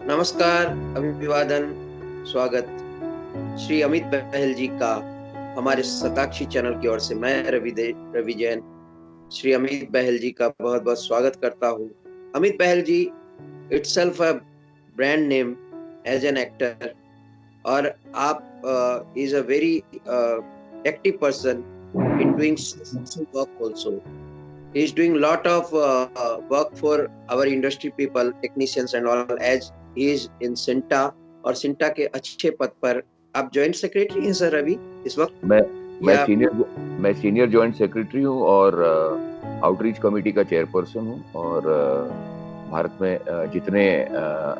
नमस्कार, अभिवादन, स्वागत। श्री अमित बहल जी का हमारे शताक्षी चैनल की ओर से मैं रवि जैन श्री अमित बहल जी का बहुत बहुत स्वागत करता हूँ। अमित बहल जी itself a brand name as an actor, और आप is a very active person in doing social work also. He is doing lot of work for our industry people, technicians and all, as he is in CINTAA, और सिंटा के अच्छे पद पर। आप joint secretary हैं sir अभी इस वक्त? मैं मैं या सीनियर जॉइंट सेक्रेटरी हूँ और आउटरीच कमेटी का चेयरपर्सन हूँ। और भारत में जितने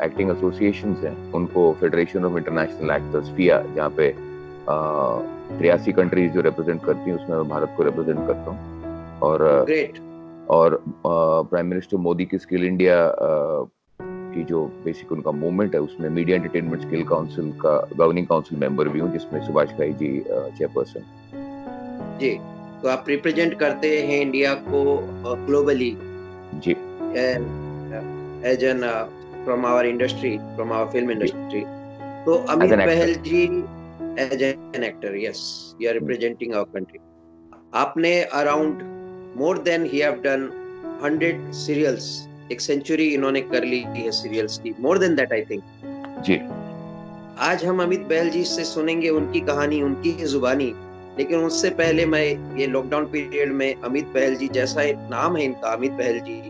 एक्टिंग एसोसिएशंस हैं उनको फेडरेशन ऑफ इंटरनेशनल एक्टर्स फिया, जहाँ पे 83 कंट्रीज जो रिप्रेजेंट करती हैं उसमें मैं भारत को रिप्रेजेंट करता हूँ। ग्रेट। और प्राइम मिनिस्टर मोदी की स्किल इंडिया की जो बेसिक उनका मूवमेंट है उसमें मीडिया एंटरटेनमेंट स्किल काउंसिल का गवर्निंग काउंसिल मेंबर भी हूँ, जिसमें सुभाष घई जी चेयरपर्सन जी, तो आप रिप्रेजेंट करते हैं इंडिया को globally ji as an from our industry, from our film ji industry. तो as Amit an actor. Bahl ji as an actor, yes, you are representing our country. आपने around more than he have done 100 serials, एक century इन्होंने कर ली है serials की, more than that I think. जी आज हम अमित बहल जी से सुनेंगे उनकी कहानी, उनकी ही जुबानी। लेकिन उससे पहले मैं ये लॉकडाउन पीरियड में अमित बहल जी जैसा एक नाम है इनका, अमित बहल जी,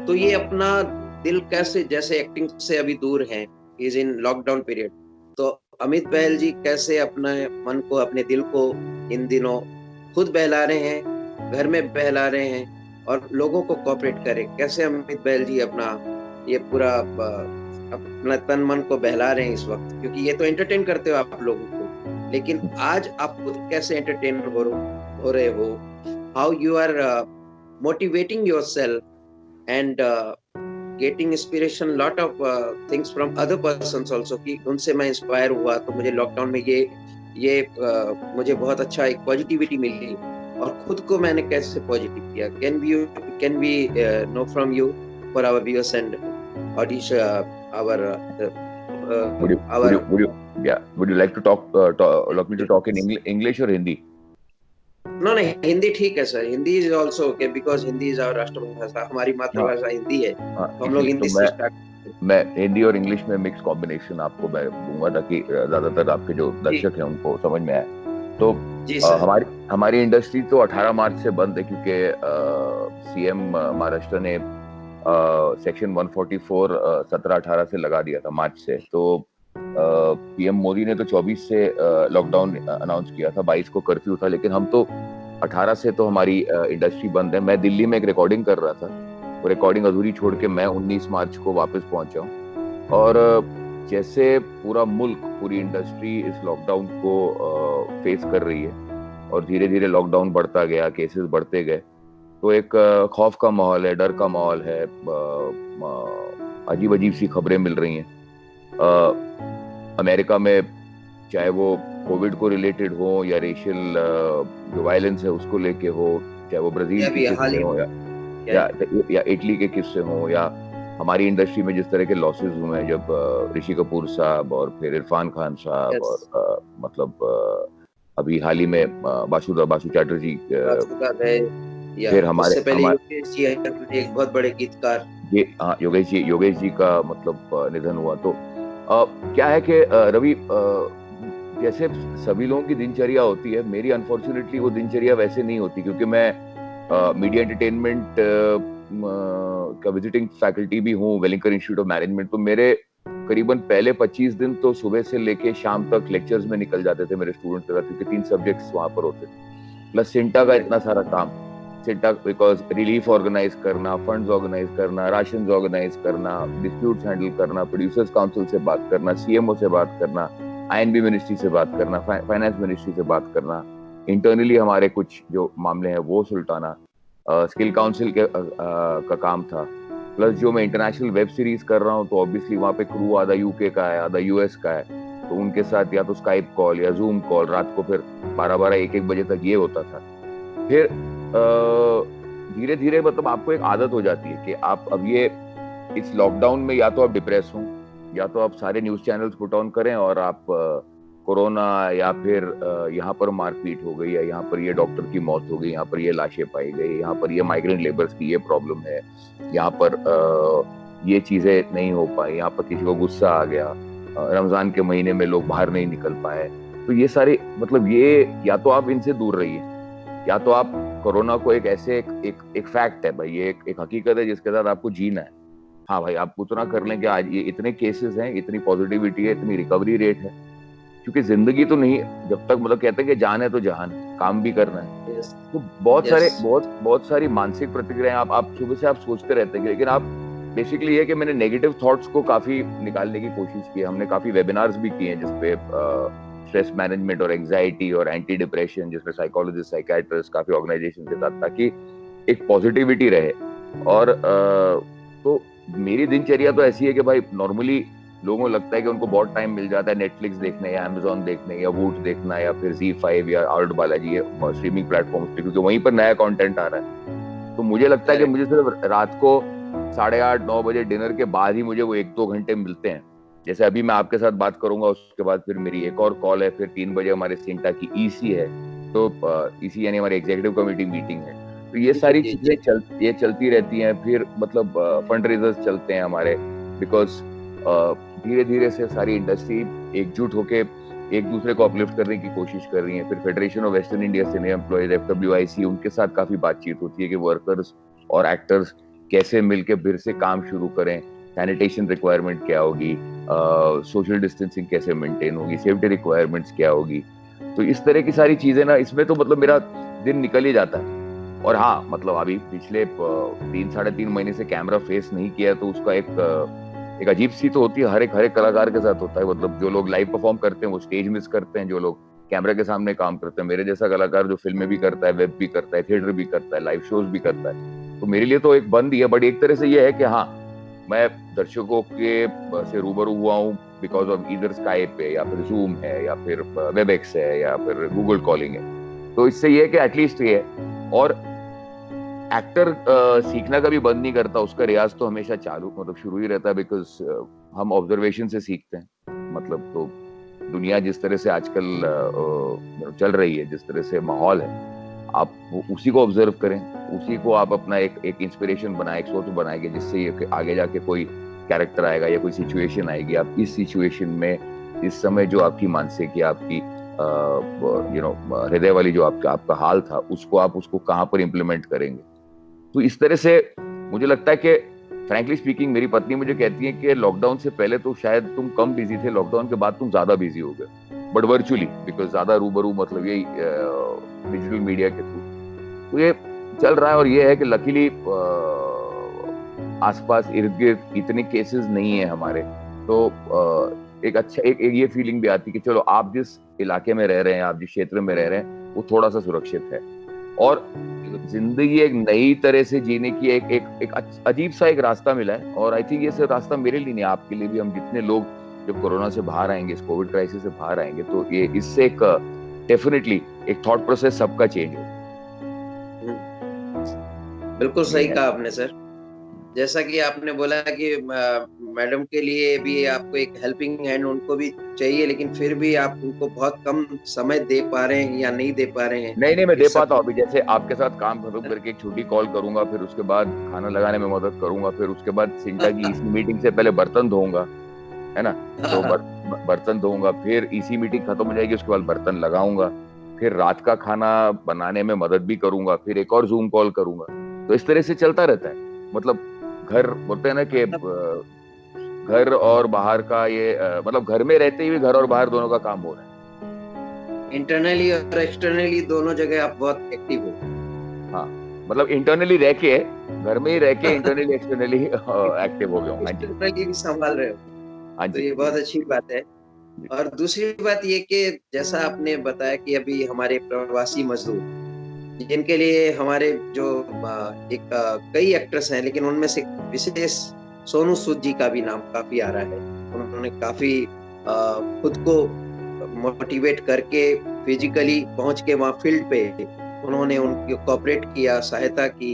तो ये अपना दिल कैसे, जैसे एक्टिंग से अभी दूर हैं, इज इन लॉकडाउन पीरियड, तो अमित बहल जी कैसे अपने मन को, अपने दिल को इन दिनों खुद बहला रहे हैं, घर में बहला रहे हैं, और लोगों को कोऑपरेट करें, कैसे अमित बहल जी अपना ये पूरा अपना तन मन को बहला रहे हैं इस वक्त, क्योंकि ये तो एंटरटेन करते हो आप लोगों को, लेकिन आज आप खुद कैसे एंटरटेन हो रहे हो, how you are motivating yourself and getting inspiration lot of things from other persons also, कि उनसे मैं इंस्पायर हुआ तो मुझे लॉकडाउन में ये मुझे बहुत अच्छा एक पॉजिटिविटी मिली, और खुद को मैंने कैसे पॉजिटिव किया। Can we know from you for our viewers and audience, our would you our would you like to like me to talk in English or Hindi? No नहीं, हिंदी ठीक है sir, Hindi is also okay, because Hindi is our राष्ट्रभाषा, हमारी हाँ मातृभाषा हिंदी है, तो हम लोग इसलिए तो हिंदी से स्टार्ट। मैं हिंदी और इंग्लिश में मिक्स कॉम्बिनेशन आपको मैं दूंगा ताकि ज्यादातर आपके जो जी दर्शक हैं उनको समझ में आए। तो जी सर। हमारी इंडस्ट्री तो 18 मार्च से बंद है, क्योंकि सीएम महाराष्ट्र ने सेक्शन 144 17-18 से लगा दिया था मार्च से। तो पीएम मोदी ने तो 24 से लॉकडाउन अनाउंस किया था, 22 को कर्फ्यू था, लेकिन हम तो 18 से तो हमारी इंडस्ट्री बंद है। मैं दिल्ली में एक रिकॉर्डिंग कर रहा था, वो रिकॉर्डिंग अधूरी छोड़ के मैं 19 मार्च को वापस पहुंचा हूँ। और जैसे पूरा मुल्क, पूरी इंडस्ट्री इस लॉकडाउन को फेस कर रही है और धीरे धीरे लॉकडाउन बढ़ता गया, केसेस बढ़ते गए, तो एक खौफ का माहौल है, डर का माहौल है, अजीब अजीब सी खबरें मिल रही हैं। अमेरिका में चाहे वो कोविड को रिलेटेड हो या रेशियल जो वायलेंस है उसको लेके हो, चाहे वो ब्राजील के किस्से हो या इटली के किस्से हो, या हमारी इंडस्ट्री में जिस तरह के लॉसेस हुए हैं, जब ऋषि कपूर साहब और फिर इरफान खान साहब और मतलब अभी हाल ही में बासु चैटर्जी, फिर हमारे एक बहुत बड़े गीतकार, ये योगेश जी का मतलब निधन हुआ। तो क्या है कि रवि, जैसे सभी लोगों की दिनचर्या होती है, मेरी अनफॉर्चुनेटली वो दिनचर्या वैसे नहीं होती, क्योंकि मैं मीडिया एंटरटेनमेंट का विजिटिंग फैकल्टी भी हूँ वेलिंगटन इंस्टीट्यूट ऑफ मैनेजमेंट। तो मेरे करीबन पहले 25 दिन तो सुबह से लेके शाम तक लेक्चर्स में निकल जाते थे मेरे स्टूडेंट्स के साथ, क्योंकि 3 सब्जेक्ट्स वहां पर होते थे, प्लस सिंटा का इतना सारा काम। सिंटा बिकॉज रिलीफ ऑर्गेनाइज करना, फंड्स ऑर्गेनाइज करना, राशन ऑर्गेनाइज करना, डिस्प्यूट्स हैंडल करना, प्रोड्यूसर्स काउंसिल से बात करना, सीएमओ से बात करना, आईएनबी मिनिस्ट्री से बात करना, फाइनेंस मिनिस्ट्री से बात करना, इंटरनली हमारे कुछ जो मामले हैं वो सुलटाना, स्किल काउंसिल का काम था, प्लस जो मैं इंटरनेशनल वेब सीरीज कर रहा हूँ, तो ऑब्वियसली वहाँ पे क्रू आधा यूके का है, आधा यूएस का है, तो उनके साथ या तो स्काइप कॉल या जूम कॉल, रात को फिर 12-1 बजे तक ये होता था। फिर धीरे धीरे मतलब आपको एक आदत हो जाती है कि आप अब ये इस लॉकडाउन में या तो आप डिप्रेस हो या तो आप सारे न्यूज चैनल्स पुट ऑन करें और आप कोरोना या फिर यहाँ पर मारपीट हो गई, या यहाँ पर ये डॉक्टर की मौत हो गई, यहाँ पर ये लाशें पाई गई, यहाँ पर ये माइग्रेंट लेबर्स की ये प्रॉब्लम है, यहाँ पर ये चीजें नहीं हो पाई, यहाँ पर किसी को गुस्सा आ गया, रमजान के महीने में लोग बाहर नहीं निकल पाए, तो ये सारे मतलब ये, या तो आप इनसे दूर रहिए, या तो आप कोरोना को एक ऐसे एक फैक्ट है भाई, ये एक हकीकत है जिसके साथ आपको जीना है। हाँ भाई, आप उतना कर लें कि आज ये इतने केसेस हैं, इतनी पॉजिटिविटी है, इतनी रिकवरी रेट है, क्योंकि जिंदगी तो नहीं, जब तक मतलब कहते हैं कि जान है तो जहान है, काम भी करना है। यस, तो बहुत सारे यस, बहुत सारी मानसिक प्रतिक्रियाएं आप सुबह से आप सोचते रहते हैं, लेकिन आप बेसिकली ये कि मैंने नेगेटिव थॉट्स को काफी निकालने की कोशिश की है। हमने काफी वेबिनार्स भी किए हैं जिसपे स्ट्रेस मैनेजमेंट और एंजाइटी और एंटी डिप्रेशन, जिसमें साइकोलॉजिस्ट, साइकियाट्रिस्ट, काफी ऑर्गेनाइजेशन के साथ, ताकि एक पॉजिटिविटी रहे। और तो मेरी दिनचर्या तो ऐसी है कि भाई नॉर्मली लोगों को लगता है कि उनको बहुत टाइम मिल जाता है नेटफ्लिक्स देखने या अमेजोन देखने या वूट देखना या फिर Z5 या आर्ट बालाजी स्ट्रीमिंग प्लेटफॉर्म्स पे, क्योंकि वहीं पर नया कंटेंट आ रहा है। तो मुझे लगता है कि मुझे सिर्फ रात को 8:30-9 बजे डिनर के बाद ही मुझे वो 1-2 घंटे मिलते हैं। जैसे अभी मैं आपके साथ बात करूंगा, उसके बाद फिर मेरी एक और कॉल है, फिर 3 बजे हमारे सिंटा की ईसी है, तो ईसी यानी हमारी एग्जीक्यूटिव कमेटी मीटिंग है। तो ये सारी चीजें चलती रहती हैं। फिर मतलब फंड रेजर्स चलते हैं हमारे, बिकॉज धीरे धीरे से सारी इंडस्ट्री एकजुट होके एक दूसरे को अपलिफ्ट करने की कोशिश कर रही है। फिर federation of western India cinema employees FWIC, उनके साथ काफी बातचीत होती है कि वर्कर्स और एक्टर्स कैसे मिलके फिर से काम शुरू करें, सैनिटेशन रिक्वायरमेंट क्या होगी, सोशल डिस्टेंसिंग कैसे मेंटेन होगी, सेफ्टी रिक्वायरमेंट्स क्या होगी। तो इस तरह की सारी चीजें ना, इसमें तो मतलब मेरा दिन निकल ही जाता है। और हाँ, मतलब अभी पिछले 3-3.5 महीने से कैमरा फेस नहीं किया, तो उसका एक अजीब सी तो होती है, हर एक कलाकार के साथ होता है। मतलब जो लोग लाइव परफॉर्म करते हैं वो स्टेज मिस करते हैं, जो लोग कैमरा के सामने काम करते हैं, मेरे जैसा कलाकार जो फिल्में भी करता है, वेब भी करता है, थिएटर भी करता है, लाइव शोज भी करता है, तो मेरे लिए तो एक बंद ही है। बट एक तरह से ये है कि हाँ, मैं दर्शकों के से रूबरू हुआ हूँ बिकॉज ऑफ इधर स्काइप है या फिर जूम है या फिर वेबएक्स है या फिर गूगल कॉलिंग है। तो इससे ये है कि एटलीस्ट ये है। और एक्टर सीखना कभी बंद नहीं करता, उसका रियाज तो हमेशा चालू मतलब शुरू ही रहता है, बिकॉज हम ऑब्जर्वेशन से सीखते हैं। मतलब तो दुनिया जिस तरह से आजकल चल रही है, जिस तरह से माहौल है, आप उसी को ऑब्जर्व करें, उसी को आप अपना एक इंस्पिरेशन बनाए, एक सोच बनाएंगे, जिससे ये आगे जाके कोई कैरेक्टर आएगा या कोई सिचुएशन आएगी, आप इस सिचुएशन में इस समय जो आपकी मानसिक या आपकी हृदय वाली जो आपका हाल था, उसको कहाँ पर इम्प्लीमेंट करेंगे। तो इस तरह से मुझे लगता है कि फ्रैंकली स्पीकिंग, मेरी पत्नी मुझे कहती है कि लॉकडाउन से पहले तो शायद तुम कम बिजी थे, लॉकडाउन के बाद तुम ज्यादा बिजी हो गए, बट वर्चुअली, बिकॉज ज्यादा रूबरू, मतलब यही डिजिटल मीडिया के थ्रू। तो ये चल रहा है। और ये है कि लकीली आसपास इर्द गिर्द इतने केसेस नहीं है हमारे, तो एक अच्छा एक ये फीलिंग भी आती है कि चलो, आप जिस इलाके में रह रहे हैं, आप जिस क्षेत्र में रह रहे हैं, वो थोड़ा सा सुरक्षित है। और जिंदगी एक नई तरह से जीने की एक अजीब सा एक रास्ता मिला है। और आई थिंक ये सिर्फ रास्ता मेरे लिए नहीं, आपके लिए भी। हम जितने लोग जब कोरोना से बाहर आएंगे, इस कोविड क्राइसिस से बाहर आएंगे, तो ये इससे एक डेफिनेटली एक थॉट प्रोसेस सबका चेंज हो। बिल्कुल सही कहा आपने सर। जैसा कि आपने बोला कि मैडम के लिए भी आपको एक हेल्पिंग हैंड उनको भी चाहिए, लेकिन फिर भी आप उनको बहुत कम समय दे पा रहे हैं या नहीं दे पा रहे हैं। नहीं, मैं दे पाता हूँ। अभी जैसे आपके साथ काम खत्म करके एक छोटी कॉल करूंगा, फिर उसके बाद खाना लगाने में मदद करूंगा, फिर उसके बाद सिंटा की इसी मीटिंग से पहले बर्तन धोऊंगा, है ना। तो बर्तन धोऊंगा, फिर इसी मीटिंग खत्म हो जाएगी, उसके बाद बर्तन लगाऊंगा, फिर रात का खाना बनाने में मदद भी करूंगा, फिर एक और जूम कॉल करूंगा। तो इस तरह से चलता रहता है। मतलब घर बोलते हैं ना कि घर और बाहर का ये मतलब घर में रहते ही घर और बाहर दोनों का काम हो रहा है। इंटरनली और एक्सटर्नली दोनों जगह आप बहुत एक्टिव हो। हाँ, मतलब इंटरनली रह के, घर में ही रह के इंटरनली एक्सटर्नली एक्टिव हो गया हूँ। हाँ जी, एक्सटर्नली भी संभाल रहे हो, हाँ तो जी, ये बहुत अच्छी बात है। और दूसरी बात ये कि जैसा आपने बताया कि अभी हमारे प्रवासी मजदूर, जिनके लिए हमारे जो कई एक्ट्रेस हैं, लेकिन उनमें से विशेष सोनू सूद जी का भी नाम काफी आ रहा है। उन्होंने काफी खुद को मोटिवेट करके फिजिकली पहुंच के वहाँ फील्ड पे उन्होंने उनकी कोऑपरेट किया, सहायता की।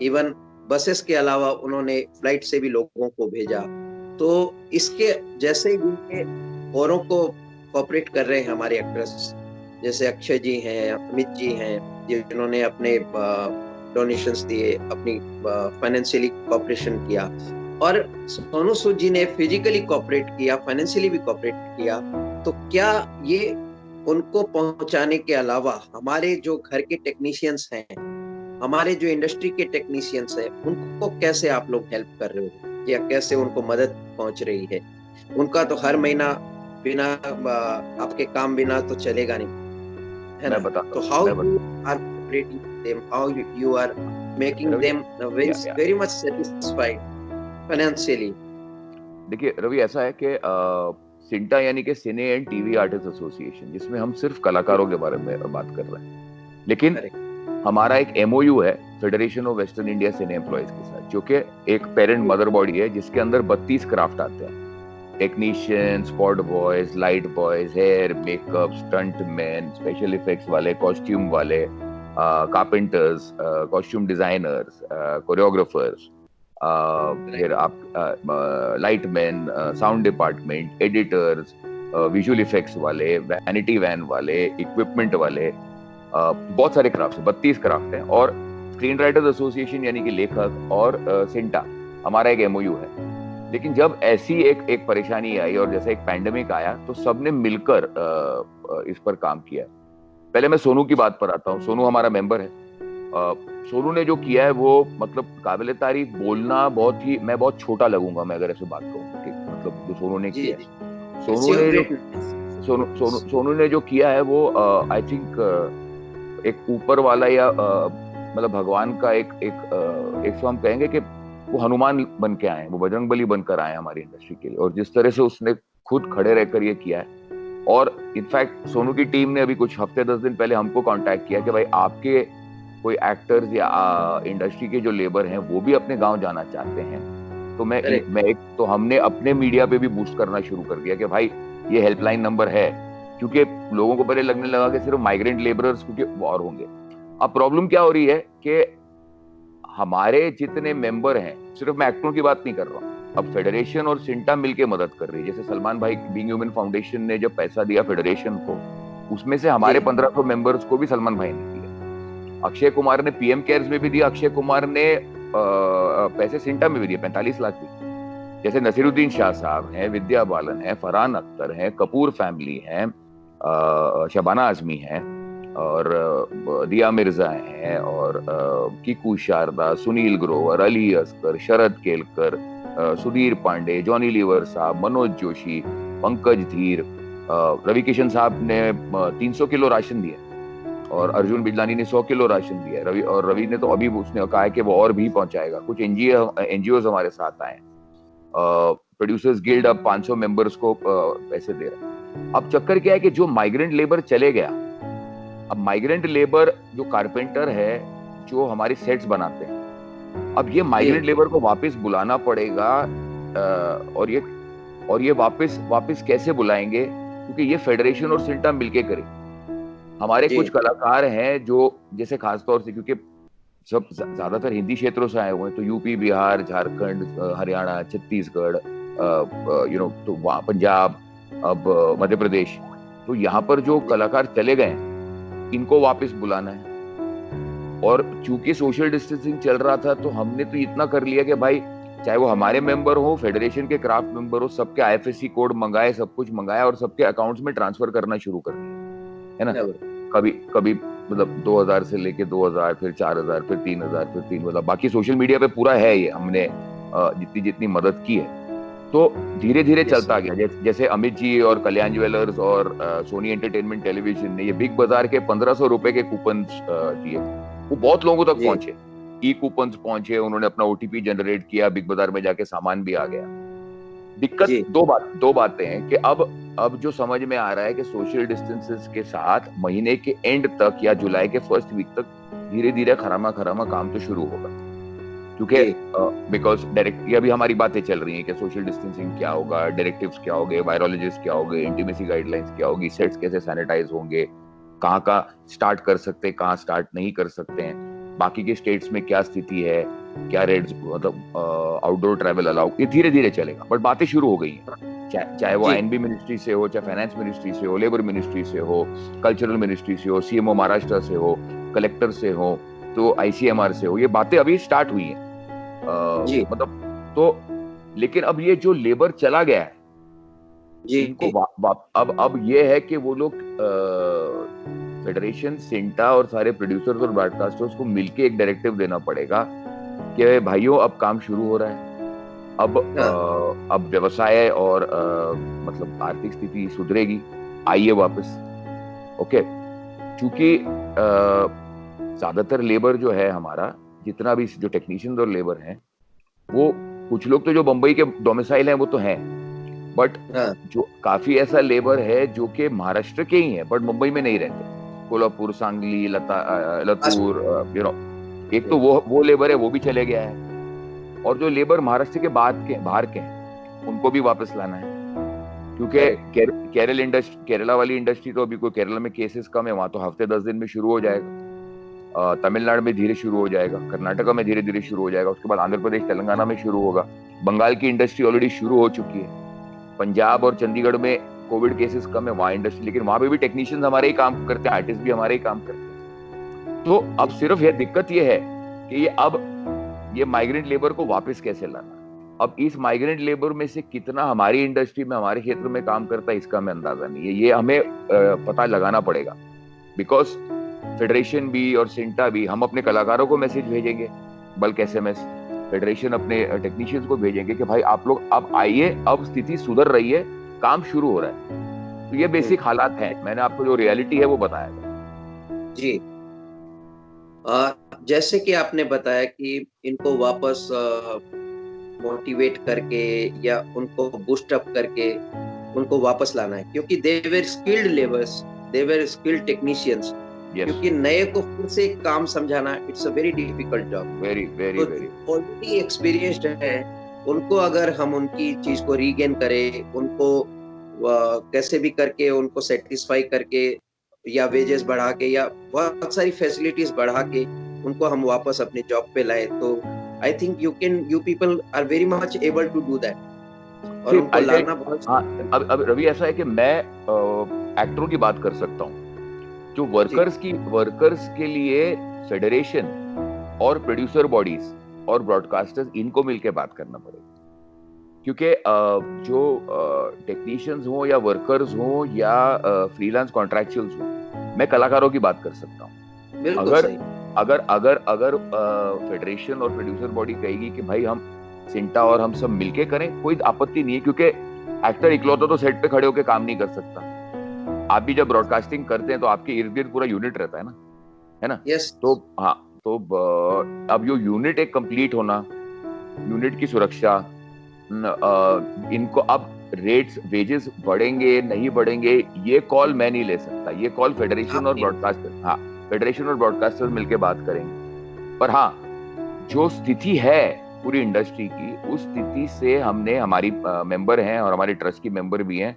इवन बसेस के अलावा उन्होंने फ्लाइट से भी लोगों को भेजा। तो इसके जैसे ही औरों को कोऑपरेट कर रहे हैं हमारे एक्टर्स, जैसे अक्षय जी हैं, अमित जी हैं, जिन्होंने अपने डोनेशंस दिए, अपनी फाइनेंशियली कोऑपरेशन किया, और सोनू सूद जी ने फिजिकली कोऑपरेट किया, फाइनेंशियली भी कोऑपरेट किया। तो क्या ये उनको पहुंचाने के अलावा हमारे जो घर के टेक्नीशियंस हैं, हमारे जो इंडस्ट्री के टेक्नीशियंस हैं, उनको कैसे आप लोग हेल्प कर रहे हो, या कैसे उनको मदद पहुंच रही है? उनका तो हर महीना बिना आपके काम बिना तो चलेगा नहीं, है ना? मैं बताता तो हूँ, how you are cooperating them, how you are making Ravi, them very much satisfied financially? देखिए रवि, ऐसा है कि सिंटा यानी कि cine and TV artist association, जिसमें हम सिर्फ कलाकारों के बारे में बात कर रहे हैं, लेकिन हमारा एक एमओयू है federation of western India cine employees के साथ, जो कि एक पेरेंट मदर बॉडी है, जिसके अंदर 32 क्राफ्ट आते हैं। Technician, spot boys, light boys, hair, makeup, stunt man, special effects वाले, कॉस्ट्यूम वाले, कारपेंटर्स, कॉस्ट्यूम डिजाइनर्स, कोरियोग्राफर्स, फिर आप lightman, sound department, editors, visual effects वाले, वैनिटी वैन वाले, इक्विपमेंट वाले, बहुत सारे क्राफ्ट, 32 क्राफ्ट हैं। और स्क्रीन राइटर्स एसोसिएशन यानी कि लेखक और सिंटा हमारा एक एमओयू है। लेकिन जब ऐसी एक परेशानी आई और जैसे एक पैंडेमिक आया, तो सबने मिलकर इस पर काम किया। पहले मैं सोनू की बात पर आता हूँ। सोनू हमारा मेंबर है। सोनू ने जो किया है वो मतलब काबिले तारीफ। बोलना बहुत ही, मैं बहुत छोटा लगूंगा मैं अगर ऐसे बात कहूँ कि मतलब जो सोनू ने किया है, सोनू ने जो किया है वो आई थिंक एक ऊपर वाला या मतलब भगवान का एक सो हम कहेंगे कि वो हनुमान बन के आए हैं, वो बजरंगबली बनकर आए हैं हमारी इंडस्ट्री के लिए। और जिस तरह से उसने खुद खड़े रहकर ये किया है, और इनफैक्ट सोनू की टीम ने अभी कुछ हफ्ते 10 दिन पहले हमको कांटेक्ट किया कि भाई आपके कोई एक्टर्स या इंडस्ट्री के जो लेबर हैं वो भी अपने गांव जाना चाहते हैं। तो हमने अपने मीडिया पे भी बूस्ट करना शुरू कर दिया कि भाई ये हेल्पलाइन नंबर है, क्योंकि लोगों को पहले लगने लगा कि सिर्फ माइग्रेंट लेबरर्स क्योंकि और होंगे। अब प्रॉब्लम क्या हो रही है कि हमारे जितने मेंबर हैं, सिर्फ मैं एक्टरों की बात नहीं कर रहा हूँ, अब फेडरेशन और सिंटा मिलके मदद कर रही है। जैसे सलमान भाई बीइंग ह्यूमन फाउंडेशन ने जब पैसा दिया फेडरेशन को, उसमें से हमारे 1500 मेंबर्स को भी सलमान भाई ने दिया। अक्षय कुमार ने पीएम केयर्स में भी दिया, अक्षय कुमार ने पैसे सिंटा में भी दिए, 45 लाख भी। जैसे नसीरुद्दीन शाह साहब हैं, विद्या बालन है, फरहान अख्तर है, कपूर फैमिली है, शबाना आजमी है, और दिया मिर्जा हैं, और कीकू शारदा, सुनील ग्रोवर, अली असगर, शरद केलकर, सुधीर पांडे, जॉनी लीवर साहब, मनोज जोशी, पंकज धीर, रवि किशन साहब ने 300 किलो राशन दिया, और अर्जुन बिजलानी ने 100 किलो राशन दिया। रवि ने तो अभी उसने कहा है कि वो और भी पहुंचाएगा। कुछ एनजीओ हमारे साथ आए। प्रोड्यूसर्स गिल्ड अब 500 मेंबर्स को पैसे दे रहा है। अब चक्कर क्या है कि जो माइग्रेंट लेबर चले गया, अब माइग्रेंट लेबर जो कारपेंटर है, जो हमारे सेट्स बनाते हैं, अब ये माइग्रेंट लेबर को वापस बुलाना पड़ेगा। और ये वापस कैसे बुलाएंगे, क्योंकि ये फेडरेशन और सिंटा मिलके करे। हमारे कुछ कलाकार हैं जो जैसे खासतौर से, क्योंकि सब ज्यादातर हिंदी क्षेत्रों से आए हुए हैं, तो यूपी, बिहार, झारखंड, हरियाणा, छत्तीसगढ़, तो पंजाब, अब मध्य प्रदेश, तो यहाँ पर जो कलाकार चले गए इनको वापस बुलाना है। और चूंकि सोशल डिस्टेंसिंग चल रहा था, तो हमने तो इतना कर लिया कि भाई चाहे वो हमारे मेंबर हो, फेडरेशन के क्राफ्ट मेंबर हो, सबके आईएफएससी कोड मंगाए, सब कुछ मंगाया, और सबके अकाउंट्स में ट्रांसफर करना शुरू कर दिया, है ना। कभी मतलब 2000 से लेके 2000, फिर 4000, फिर 3000, फिर 3, मतलब बाकी सोशल मीडिया पे पूरा है ये, हमने जितनी मदद की है। तो धीरे धीरे चलता गया। जैसे अमित जी और कल्याण ज्वेलर्स और सोनी एंटरटेनमेंट टेलीविजन ने ये बिग बाजार के 1500 रुपए के कूपन दिए, वो बहुत लोगों तक पहुंचे। ई कूपन पहुंचे, उन्होंने अपना ओटीपी जनरेट किया, बिग बाजार में जाके सामान भी आ गया। दिक्कत दो बातें हैं कि अब जो समझ में आ रहा है कि सोशल डिस्टेंसेस के साथ महीने के एंड तक या जुलाई के फर्स्ट वीक तक धीरे धीरे खरामा काम तो शुरू होगा, क्योंकि बिकॉज डायरेक्ट अभी हमारी बातें चल रही हैं कि सोशल डिस्टेंसिंग क्या होगा, डायरेक्टिव्स क्या होंगे, वायरोलॉजिस्ट क्या होंगे, इंटीमेसी गाइडलाइंस क्या होगी, सेट्स कैसे सैनिटाइज होंगे, कहाँ स्टार्ट कर सकते हैं, कहाँ स्टार्ट नहीं कर सकते हैं, बाकी के स्टेट्स में क्या स्थिति है, क्या रेट्स, मतलब आउटडोर ट्रैवल अलाउ, ये धीरे धीरे चलेगा, बट बातें शुरू हो गई हैं। चाहे वो जी एनबी मिनिस्ट्री से हो, चाहे फाइनेंस मिनिस्ट्री से हो, लेबर मिनिस्ट्री से हो, कल्चरल मिनिस्ट्री से हो, सीएमओ महाराष्ट्र से हो, कलेक्टर से हो, तो आईसीएमआर से हो, ये बातें अभी स्टार्ट हुई हैं। जी मतलब तो, लेकिन अब ये जो लेबर चला गया है, जी इनको अब ये है कि वो लोग फेडरेशन, सिंटा और सारे प्रोड्यूसर्स और ब्रॉडकास्टर्स को मिलके एक डायरेक्टिव देना पड़ेगा कि भाइयों अब काम शुरू हो रहा है, हाँ अब व्यवसाय और मतलब आर्थिक स्थिति सुधरेगी, आइए वापस। ओके, क्योंकि ज्यादातर लेबर जो है हमारा, जितना भी जो टेक्नीशियंस और लेबर हैं, वो कुछ लोग तो जो बंबई के डोमिसाइल हैं वो तो हैं, बट हाँ जो काफी ऐसा लेबर है जो कि महाराष्ट्र के ही है बट मुंबई में नहीं रहते, कोल्हापुर, सांगली, लतूर, यू नो, एक तो वो लेबर है, वो भी चले गया है। और जो लेबर महाराष्ट्र के बाहर के हैं, उनको भी वापस लाना है, क्योंकि केरला वाली इंडस्ट्री तो अभी, कोई केरला में केसेस कम है, वहां तो हफ्ते 10 दिन में शुरू हो जाएगा, तमिलनाडु में धीरे शुरू हो जाएगा, कर्नाटका में धीरे धीरे शुरू हो जाएगा, उसके बाद आंध्र प्रदेश, तेलंगाना में शुरू होगा, बंगाल की इंडस्ट्री ऑलरेडी शुरू हो चुकी है, पंजाब और चंडीगढ़ में कोविड केसेस कम है, वहां इंडस्ट्री, लेकिन वहां पे भी टेक्नीशियंस हमारे ही काम करते हैं, आर्टिस्ट भी हमारे ही काम करते हैं। तो अब सिर्फ ये दिक्कत ये है कि ये माइग्रेंट लेबर को वापस कैसे लाना। अब इस माइग्रेंट लेबर में से कितना हमारी इंडस्ट्री में, हमारे क्षेत्र में काम करता है, इसका हमें अंदाजा नहीं है, ये हमें पता लगाना पड़ेगा। बिकॉज फेडरेशन भी और सिंटा भी, हम अपने कलाकारों को मैसेज भेजेंगे, बल्कि एसएमएस, फेडरेशन अपने टेक्नीशियंस को भेजेंगे कि भाई आप लोग अब आइए, अब स्थिति सुधर रही है, काम शुरू हो रहा है। तो ये बेसिक हालात हैं, मैंने आपको जो रियलिटी है वो बताया था। जी। जैसे कि आपने बताया कि इनको वापस मोटिवेट करके या उनको बूस्ट अप करके उनको वापस लाना है, क्योंकि दे वर स्किल्ड लेबर्स, दे वर स्किल्ड टेक्नीशियंस। क्योंकि नए को फिर से काम समझाना, it's a very difficult job. Very very very already experienced है, उनको अगर हम उनकी चीज को रीगेन करें, उनको कैसे भी करके उनको सेटिस्फाई करके या वेजेस बढ़ा के या बहुत सारी फैसिलिटीज बढ़ा के उनको हम वापस अपने जॉब पे लाए, तो I think you people are very much able to do that. और उनको लाना बहुत, हाँ, अब रवि ऐसा है कि मैं एक्टरों की बात कर सकता हूँ, जो वर्कर्स के लिए फेडरेशन और प्रोड्यूसर बॉडीज और ब्रॉडकास्टर्स, इनको मिलकर बात करना पड़ेगा, क्योंकि जो टेक्नीशियंस हो या वर्कर्स हो या फ्रीलांस कॉन्ट्रैक्चुअल्स हो, मैं कलाकारों की बात कर सकता हूँ। अगर फेडरेशन और प्रोड्यूसर बॉडी कहेगी कि भाई हम सिंटा और हम सब मिलके करें, कोई आपत्ति नहीं है, क्योंकि एक्टर इकलौता तो सेट पे खड़े होकर काम नहीं कर सकता। आप भी जब ब्रॉडकास्टिंग करते हैं तो आपके इर्द गिर्द पूरा यूनिट रहता है ना? यस। तो हाँ, तो अब यो यूनिट एक कंप्लीट होना, यूनिट की सुरक्षा, इनको अब रेट्स, वेजेस बढ़ेंगे नहीं बढ़ेंगे, ये कॉल मैं नहीं ले सकता, ये कॉल फेडरेशन और ब्रॉडकास्टर, हाँ, फेडरेशन और ब्रॉडकास्टर मिलकर बात करेंगे। पर हाँ, जो स्थिति है पूरी इंडस्ट्री की, उस स्थिति से हमने, हमारी मेंबर हैं और हमारे ट्रस्ट की मेंबर भी हैं,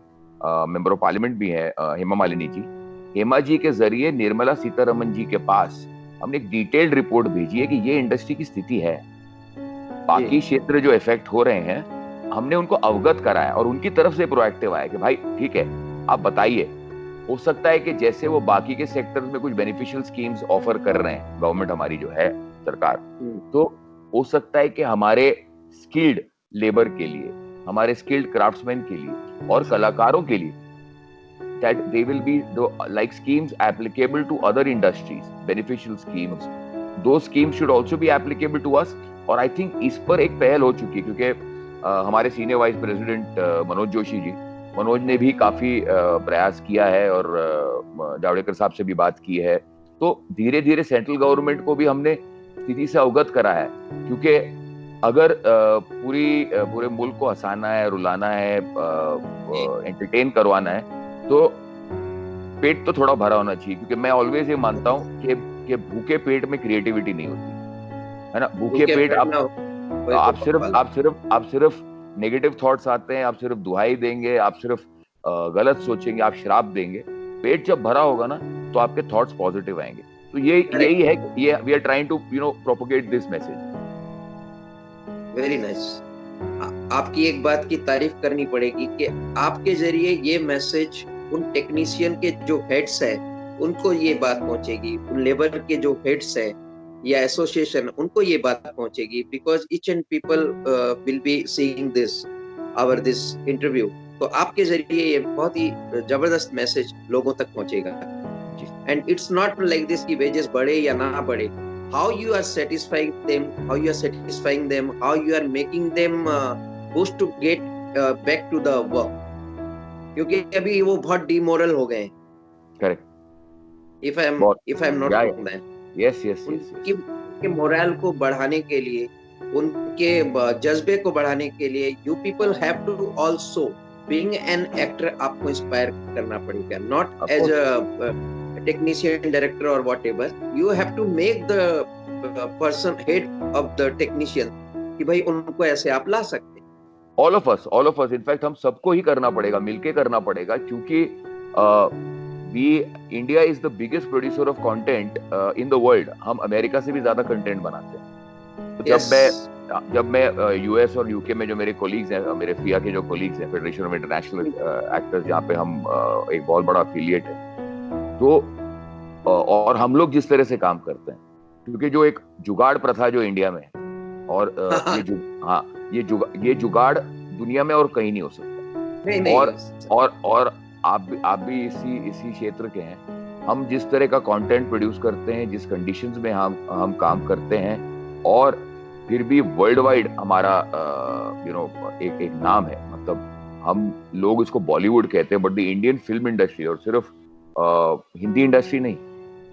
मेंबर ऑफ पार्लियामेंट भी हैं, हेमा मालिनी जी, हेमा जी के जरिए निर्मला सीतारमन जी के पास हमने एक डिटेल्ड रिपोर्ट भेजी है कि ये इंडस्ट्री की स्थिति है, बाकी क्षेत्र जो इफेक्ट हो रहे हैं, हमने उनको अवगत कराया और उनकी तरफ से प्रोएक्टिव आया कि भाई ठीक है, आप बताइए, हो सकता है कि जैसे वो बाकी के सेक्टर्स में कुछ बेनिफिशियल स्कीम्स ऑफर कर रहे हैं गवर्नमेंट, हमारी जो है सरकार, तो हो सकता है कि हमारे स्किल्ड लेबर के लिए, हमारे स्किल्ड क्राफ्ट्समैन के लिए और कलाकारों के लिए, that they will be like schemes applicable to other industries, beneficial schemes, those schemes should also be applicable to us। और आई थिंक इस पर एक पहल हो चुकी है, क्योंकि हमारे senior vice president Manoj Joshi ji, Manoj ने भी काफी प्रयास किया है और जावड़ेकर साहब से भी बात की है, तो धीरे धीरे सेंट्रल गवर्नमेंट को भी हमने स्थिति से अवगत करा है, क्योंकि अगर पूरे मुल्क को हंसाना है, रुलाना है, एंटरटेन करवाना है, तो पेट तो थोड़ा भरा होना चाहिए, क्योंकि मैं ऑलवेज ये मानता हूँ कि भूखे पेट में क्रिएटिविटी नहीं होती है ना। भूखे पेट आप सिर्फ नेगेटिव थॉट्स आते हैं, आप सिर्फ दुहाई देंगे, आप सिर्फ गलत सोचेंगे, आप श्राप देंगे। पेट जब भरा होगा ना, तो आपके थॉट्स पॉजिटिव आएंगे। तो यही है, ये we are trying to propagate this message. Very nice. आपकी एक बात की तारीफ करनी पड़ेगी कि आपके जरिए ये मैसेज उन टेक्नीशियन के जो हेड्स है उनको ये बात पहुंचेगी, उन लेबर के जो हेड्स है या एसोसिएशन उनको ये बात पहुंचेगी, because each and people will be seeing this our this interview. तो आपके जरिए ये बहुत ही जबरदस्त मैसेज लोगों तक पहुंचेगा। And it's not like this कि वेजेस बढ़े या ना बढ़े, how you are satisfying them, how you are satisfying them, how you are making them push to get back to the work, क्योंकि अभी वो बहुत डिमोरल हो गए हैं। Correct. if I am not wrong that yes yes yes उनके moral को बढ़ाने के लिए, उनके जज्बे को बढ़ाने के लिए, you people have to also being an actor, आपको इंस्पायर करना पड़ेगा, not as a technician, director or whatever. You have to make the person head of the technician कि भाई उनको ऐसे आप ला सकते हैं। ऑल ऑफ अस इनफैक्ट हम सबको ही करना पड़ेगा, मिलके करना पड़ेगा, क्योंकि we India is the biggest producer of content in the world. हम अमेरिका से भी ज्यादा कंटेंट बनाते हैं। तो जब मैं यूएस और यूके में जो मेरे कोलीग्स हैं, मेरे फिया के जो कोलीग्स हैं, फेडरेशन ऑफ इंटरनेशनल एक्टर्स, जहाँ पे हम एक बहुत बड़ा एफिलिएट है, तो और हम लोग जिस तरह से काम करते हैं, क्योंकि जो एक जुगाड़ प्रथा जो इंडिया में है, और ये जुगाड़ दुनिया में और कहीं नहीं हो सकता। नहीं, और आप भी इसी क्षेत्र के हैं। हम जिस तरह का कंटेंट प्रोड्यूस करते हैं, जिस कंडीशंस में हम काम करते हैं, और फिर भी वर्ल्ड वाइड हमारा एक नाम है। मतलब हम लोग इसको बॉलीवुड कहते हैं, but the Indian film industry, और सिर्फ हिंदी इंडस्ट्री नहीं,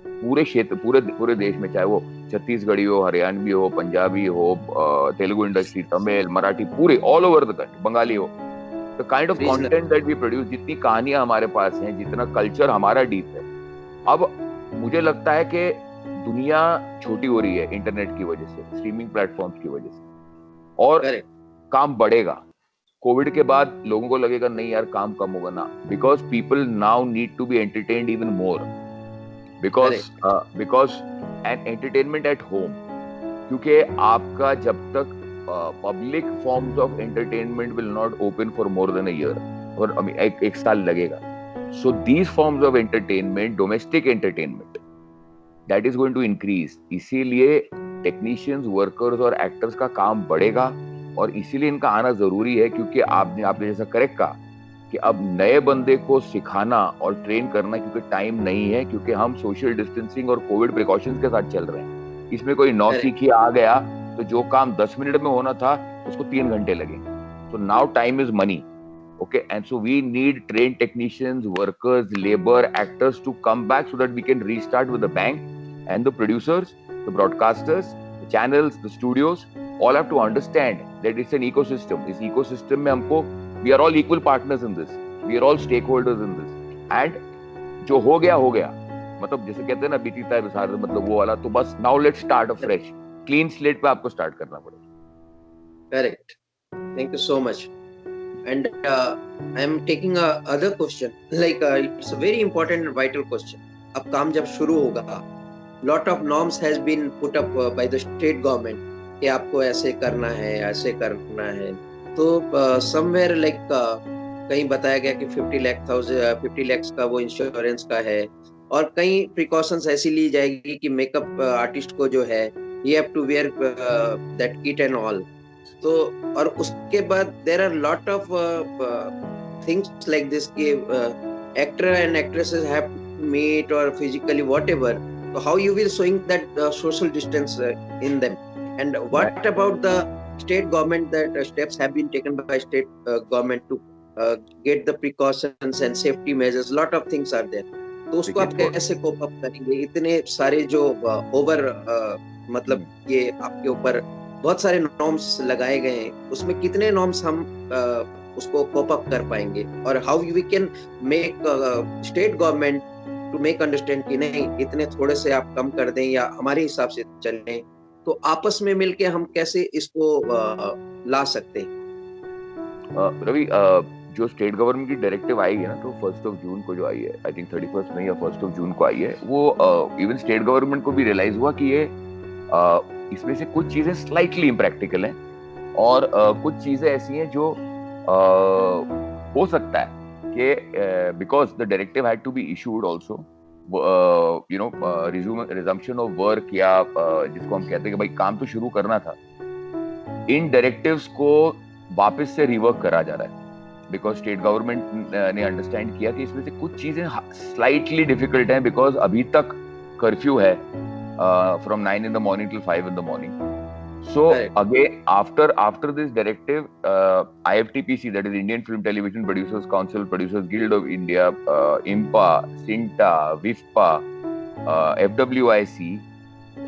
पूरे क्षेत्र, पूरे देश में, चाहे वो छत्तीसगढ़ी हो, हरियाणवी हो, पंजाबी हो, तेलुगु इंडस्ट्री, तमिल, मराठी, पूरे all over the country, Bengali हो, the kind of content that we produce, जितनी कहानियां हमारे पास हैं, जितना कल्चर हमारा डीप है। अब मुझे लगता है कि दुनिया छोटी हो रही है इंटरनेट की वजह से, स्ट्रीमिंग प्लेटफॉर्म्स की वजह से, और काम बढ़ेगा। कोविड के बाद लोगों को लगेगा नहीं यार काम कम होगा ना, because people now need to be entertained even more, because an entertainment at home. क्योंकि आपका जब तक public forms of entertainment will not open for more than a year, और एक साल लगेगा। So these forms of entertainment, domestic entertainment, that is going to increase. इसीलिए technicians, workers और एक्टर्स का काम बढ़ेगा, और इसीलिए इनका आना जरूरी है। क्योंकि आपने जैसा करेक्ट कहा कि अब नए बंदे को सिखाना और ट्रेन करना, क्योंकि टाइम नहीं है, क्योंकि हम सोशल डिस्टेंसिंग और कोविड प्रिकॉशंस के साथ चल रहे हैं। इसमें कोई नौसिखिया आ गया तो जो काम 10 मिनट में होना था उसको 3 घंटे लगेंगे। So now time is money, okay, and so we need train technicians, workers, labour, actors to come back so that we can restart with the bang, and the producers, the broadcasters, the channels, the studios all have to understand that it's an ecosystem. इस ecosystem में हमको, we are all equal partners in this, we are all stakeholders in this, and जो हो गया, मतलब जैसे कहते हैं ना, बीती ताय बिसार, मतलब वो वाला। तो बस now let's start afresh, clean slate पे आपको start करना पड़ेगा। Correct. Thank you so much. And I am taking a other question, like it's a very important and vital question. अब काम जब शुरू होगा, lot of norms has been put up by the state government कि आपको ऐसे करना है, ऐसे करना है। तो समवेयर लाइक कहीं बताया गया कि 50 लाख का वो इंश्योरेंस का है, और कई प्रिकॉशंस ऐसी ली जाएगी कि मेकअप आर्टिस्ट को जो है, you have to wear that kit and all. तो और उसके बाद there are lot of things like this कि actor and actresses have to meet or physically whatever. So how you will showing that social distance in them? And what about the state government, that steps have been taken by state government to get the precautions and safety measures? Lot of things are there. तो उसको आप कैसे cope up करेंगे? इतने सारे जो over मतलब ये आपके ऊपर बहुत सारे नॉर्म्स लगाए गए हैं, उसमें कितने नॉर्म्स हम उसको कोप अप कर पाएंगे? और how we can make state government to make understand कि नहीं, इतने थोड़े से आप कम कर दें या हमारे हिसाब से चलें। तो आपस में मिलके हम कैसे इसको ला सकते हैं? रवि, जो स्टेट गवर्नमेंट की डायरेक्टिव आई है ना, तो 1 जून को जो आई है, आई थिंक 31 मई या 1 जून को आई है, वो इवन स्टेट गवर्नमेंट को भी रियलाइज हुआ कि ये इसमें से कुछ चीजें स्लाइटली इम्प्रैक्टिकल हैं, और कुछ चीजें ऐसी हैं जो हो सकता है कि because the directive had to be issued also, resumption of work, या जिसको हम कहते हैं कि भाई काम तो शुरू करना था, इन डायरेक्टिव्स को वापस से रिवर्क करा जा रहा है बिकॉज स्टेट गवर्नमेंट ने अंडरस्टैंड किया कि इसमें से कुछ चीजें स्लाइटली डिफिकल्ट हैं बिकॉज अभी तक कर्फ्यू है from 9 in the morning till 5 in the morning. So again, after this directive, IFTPC, that is Indian Film Television Producers Council, Producers Guild of India, IMPA, SINTA, WIFPA, FWIC,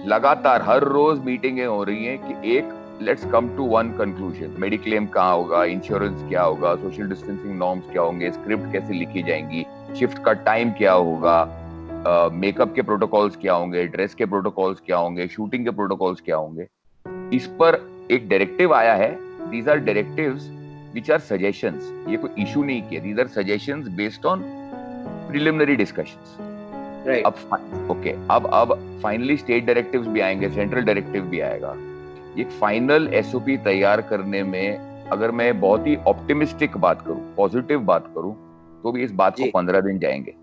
लगातार हर रोज मीटिंगें हो रही हैं कि एक let's come to one conclusion, mediclaim कहाँ होगा, insurance क्या होगा, सोशल डिस्टेंसिंग नॉर्म्स क्या होंगे, स्क्रिप्ट कैसे लिखी जाएंगी, शिफ्ट का टाइम क्या होगा, मेकअप के प्रोटोकॉल्स क्या होंगे, ड्रेस के प्रोटोकॉल्स क्या होंगे, शूटिंग के प्रोटोकॉल्स क्या होंगे। इस पर एक डायरेक्टिव आया है। These are directives which are suggestions, ये कोई इशू नहीं किया, these are suggestions based on preliminary discussions. अब फाइनली स्टेट डायरेक्टिव्स भी आएंगे, सेंट्रल डायरेक्टिव भी आएगा। एक फाइनल एसओपी तैयार करने में अगर मैं बहुत ही ऑप्टिमिस्टिक बात करूं, पॉजिटिव बात करूं, तो भी इस बात को 15 दिन जाएंगे।